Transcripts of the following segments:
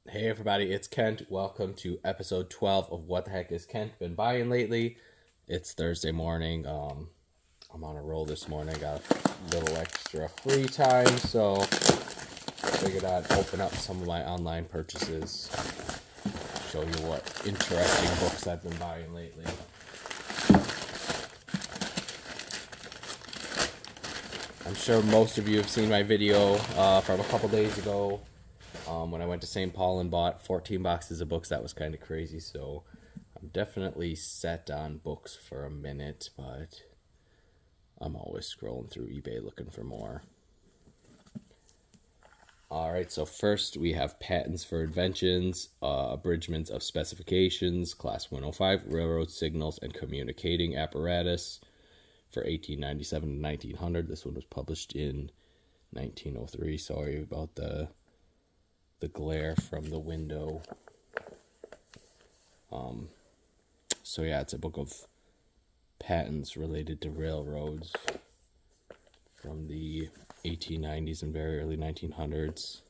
Hey everybody, it's Kent. Welcome to episode 12 of What the Heck is Kent Been Buying Lately? It's Thursday morning. I'm on a roll this morning. Got a little extra free time, so I figured I'd open up some of my online purchases, show you what interesting books I've been buying lately. I'm sure most of you have seen my video from a couple days ago when I went to St. Paul and bought 14 boxes of books. That was kind of crazy, so I'm definitely set on books for a minute, but I'm always scrolling through eBay looking for more. Alright, so first we have Patents for Inventions, Abridgments of Specifications, Class 105, Railroad Signals and Communicating Apparatus for 1897 to 1900. This one was published in 1903. Sorry about the glare from the window. So yeah, it's a book of patents related to railroads from the 1890s and very early 1900s.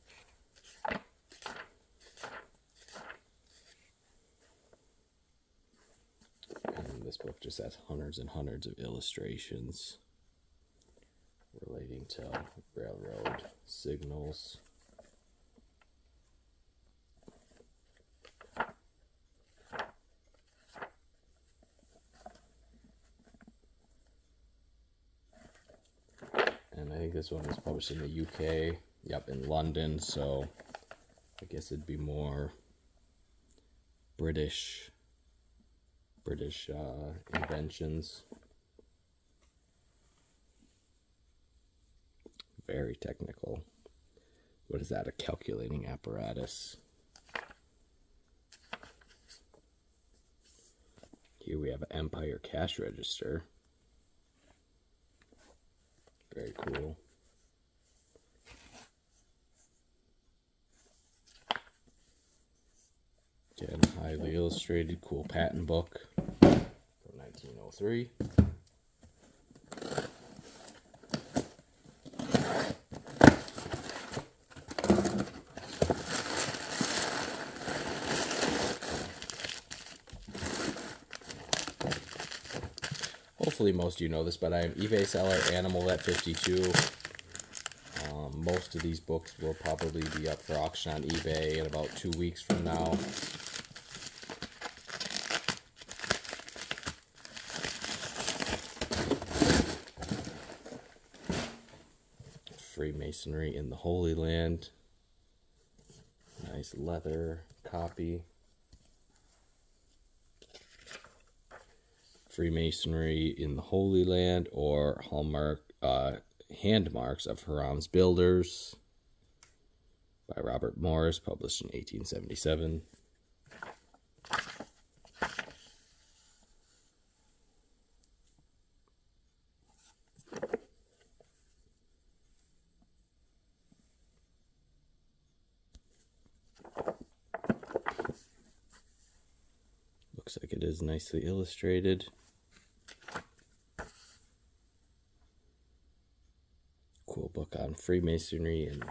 And this book just has hundreds and hundreds of illustrations relating to railroad signals. And I think this one was published in the UK. Yep, in London, so I guess it'd be more British inventions. Very technical. What is that? A calculating apparatus. Here we have an Empire cash register. Very cool. Again, highly illustrated, cool patent book from 1903. Hopefully most of you know this, but I am eBay seller Animal Vet 52. Most of these books will probably be up for auction on eBay in about 2 weeks from now. Freemasonry in the Holy Land. Nice leather copy. Freemasonry in the Holy Land, or Hallmark Handmarks of Hiram's Builders by Robert Morris, published in 1877. Looks like it is nicely illustrated. Cool book on Freemasonry and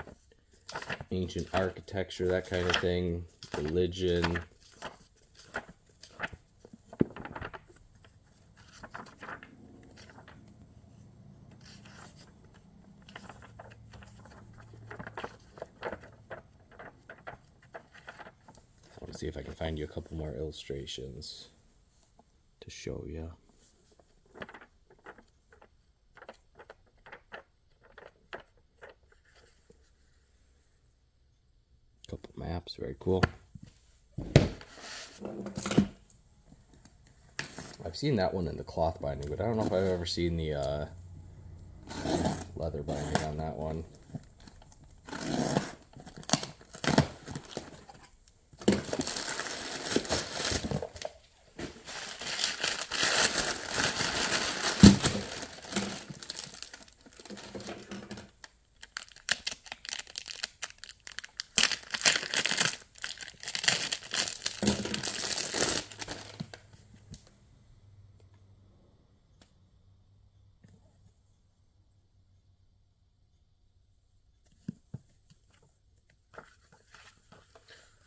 ancient architecture, that kind of thing, religion. I want to see if I can find you a couple more illustrations to show you. Couple maps, very cool. I've seen that one in the cloth binding, but I don't know if I've ever seen the leather binding on that one.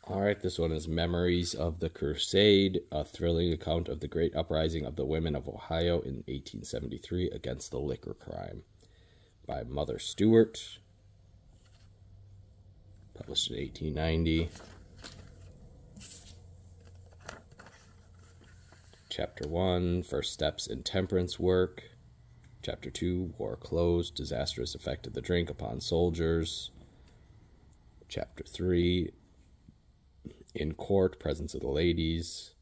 All right, this one is Memories of the Crusade, a thrilling account of the great uprising of the women of Ohio in 1873 against the liquor crime, by Mother Stewart, published in 1890. Chapter 1, First Steps in Temperance Work. Chapter 2, War Closed, Disastrous Effect of the Drink upon Soldiers. Chapter 3, In Court, Presence of the Ladies.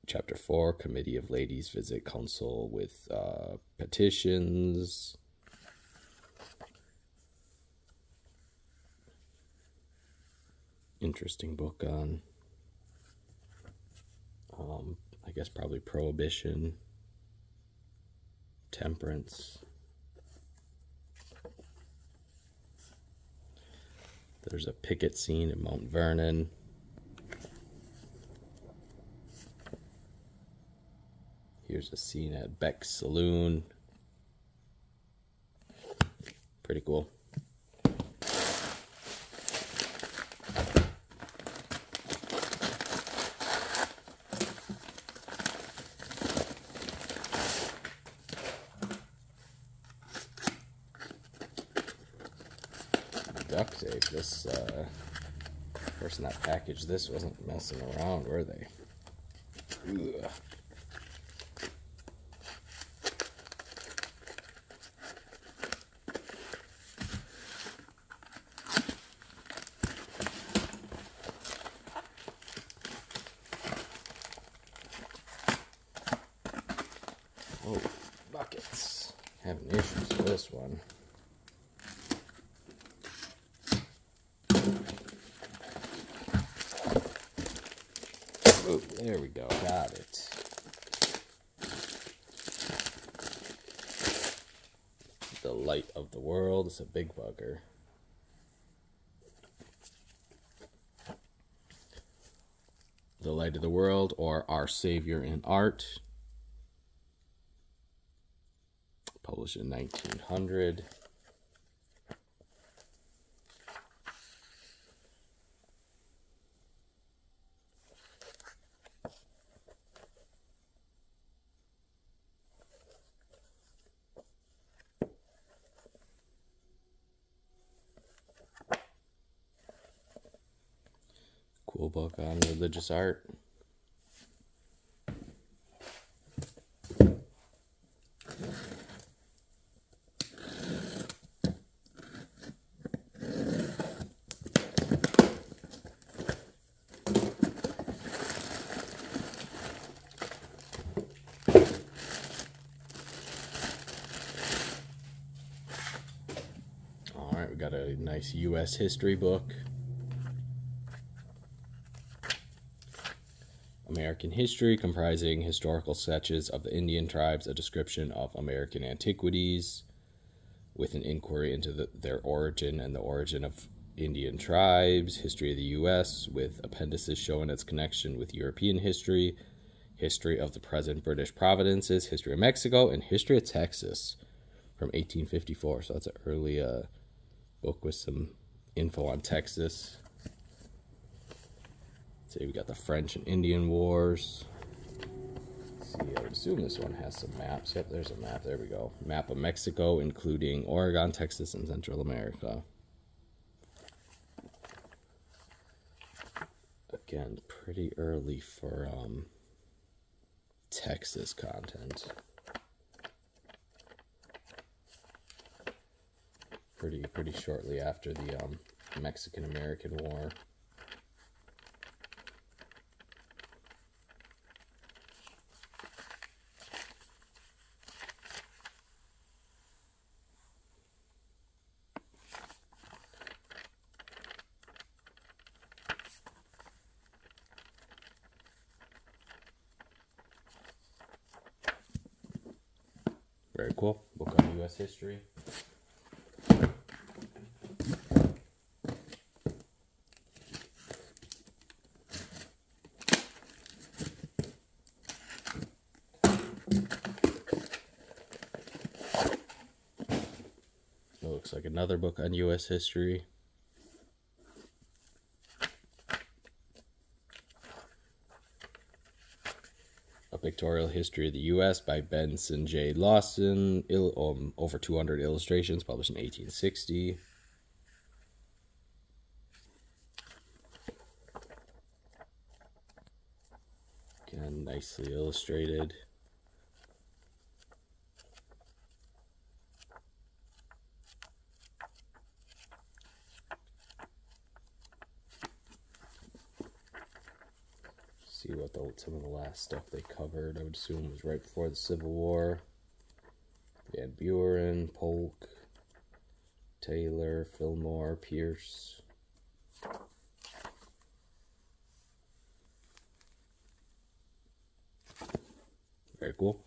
Chapter 4, Committee of Ladies Visit Council with Petitions. Interesting book on, I guess probably prohibition, temperance. There's a picket scene in Mount Vernon. Here's a scene at Beck's Saloon. Pretty cool. Duct tape. This person that packaged this wasn't messing around, were they? Ugh. Oh, buckets. Having issues with this one. Oh, there we go. Got it. The Light of the World. It's a big bugger. The Light of the World, or Our Savior in Art. Published in 1900. Cool book on religious art. All right, we got a nice U.S. history book. American History, comprising historical sketches of the Indian tribes, a description of American antiquities, with an inquiry into their origin and the origin of Indian tribes, history of the U.S., with appendices showing its connection with European history, history of the present British provinces, history of Mexico, and history of Texas from 1854. So that's an early book with some info on Texas. See, we got the French and Indian Wars. Let's see, I would assume this one has some maps. Yep, there's a map. There we go. Map of Mexico, including Oregon, Texas, and Central America. Again, pretty early for Texas content. Pretty shortly after the Mexican-American War. Very cool. Book on U.S. history. Looks like another book on U.S. history. Pictorial History of the U.S. by Benson J. Lawson. Over 200 illustrations, published in 1860. Again, nicely illustrated. See what some of the last stuff they covered, I would assume, was right before the Civil War. Van Buren, Polk, Taylor, Fillmore, Pierce. Very cool.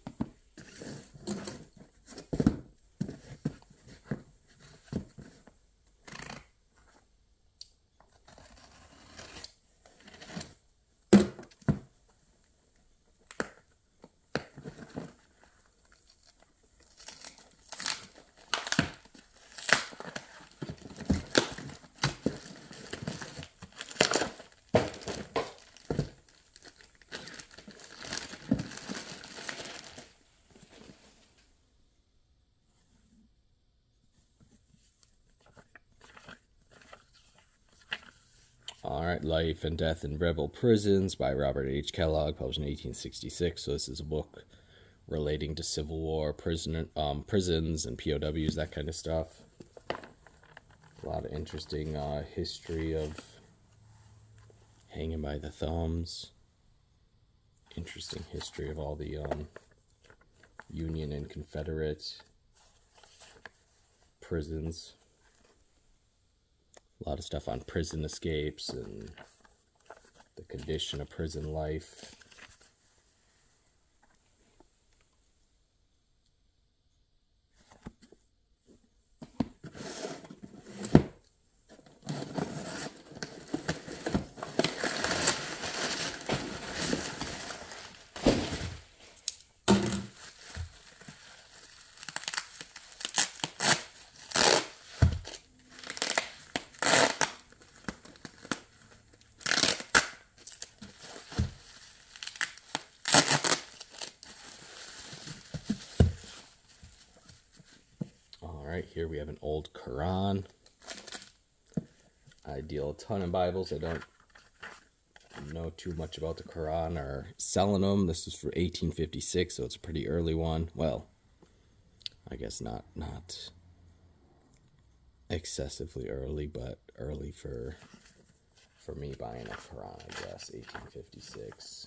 All right, Life and Death in Rebel Prisons by Robert H. Kellogg, published in 1866. So this is a book relating to Civil War prisons and POWs, that kind of stuff. A lot of interesting history of hanging by the thumbs. Interesting history of all the Union and Confederate prisons. A lot of stuff on prison escapes and the condition of prison life. Alright, here we have an old Quran. I deal a ton in Bibles. I don't know too much about the Quran or selling them. This is for 1856, so it's a pretty early one. Well, I guess not excessively early, but early for me buying a Quran, I guess. 1856.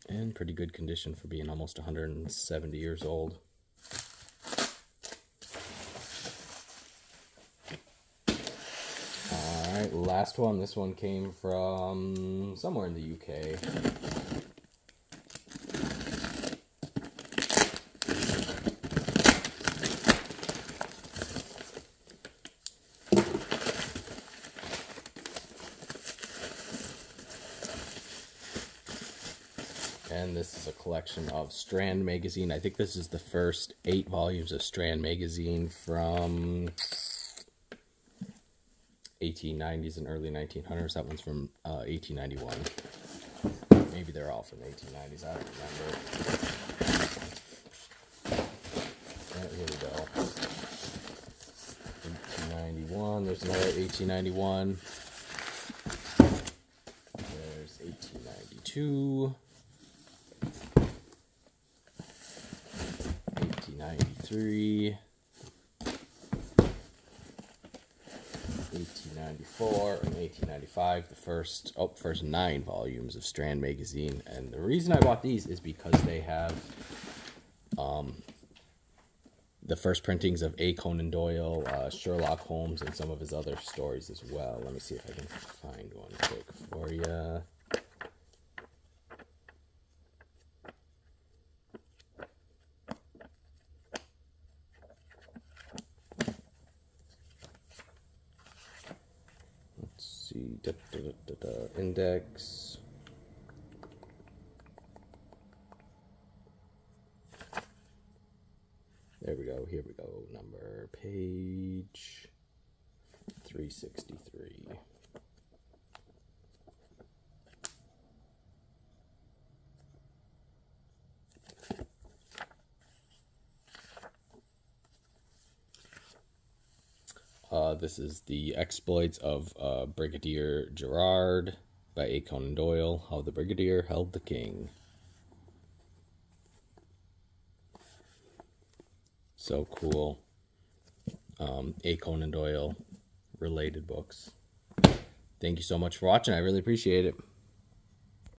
In pretty good condition for being almost 170 years old. Alright, last one. This one came from somewhere in the UK. And this is a collection of Strand Magazine. I think this is the first 8 volumes of Strand Magazine from 1890s and early 1900s. That one's from 1891. Maybe they're all from 1890s. I don't remember. Here we go. 1891. There's another 1891. There's 1892. 1893, 1894, and 1895, the first 9 volumes of Strand Magazine. And the reason I bought these is because they have the first printings of A. Conan Doyle, Sherlock Holmes, and some of his other stories as well. Let me see if I can find one quick for you. Index. There we go. Here we go. Number, page. 363. This is The Exploits of Brigadier Gerard by A. Conan Doyle. How the Brigadier Held the King. So cool. A. Conan Doyle related books. Thank you so much for watching. I really appreciate it.